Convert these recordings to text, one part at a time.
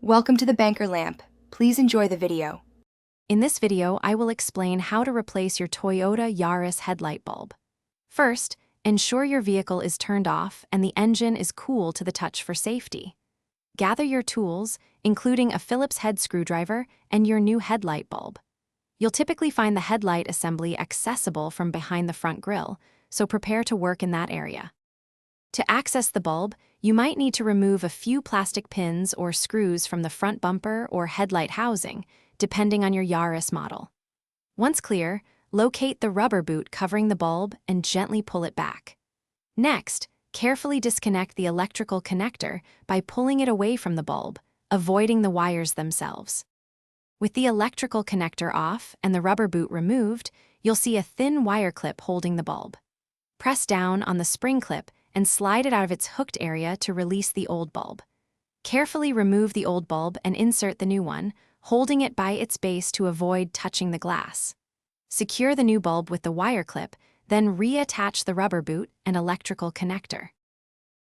Welcome to the Banker Lamp. Please enjoy the video. In this video, I will explain how to replace your Toyota Yaris headlight bulb. First, ensure your vehicle is turned off and the engine is cool to the touch for safety. Gather your tools, including a Phillips head screwdriver and your new headlight bulb. You'll typically find the headlight assembly accessible from behind the front grille, so prepare to work in that area. To access the bulb, you might need to remove a few plastic pins or screws from the front bumper or headlight housing, depending on your Yaris model. Once clear, locate the rubber boot covering the bulb and gently pull it back. Next, carefully disconnect the electrical connector by pulling it away from the bulb, avoiding the wires themselves. With the electrical connector off and the rubber boot removed, you'll see a thin wire clip holding the bulb. Press down on the spring clip and slide it out of its hooked area to release the old bulb. Carefully remove the old bulb and insert the new one, holding it by its base to avoid touching the glass. Secure the new bulb with the wire clip, then reattach the rubber boot and electrical connector.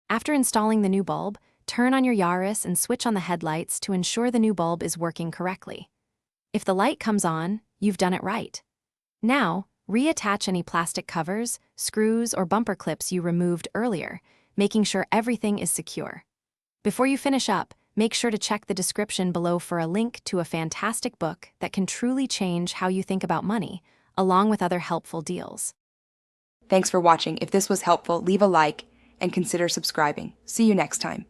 After installing the new bulb, turn on your Yaris and switch on the headlights to ensure the new bulb is working correctly. If the light comes on, you've done it right. Now, reattach any plastic covers, screws, or bumper clips you removed earlier, making sure everything is secure. Before you finish up, make sure to check the description below for a link to a fantastic book that can truly change how you think about money, along with other helpful deals. Thanks for watching. If this was helpful, leave a like and consider subscribing. See you next time.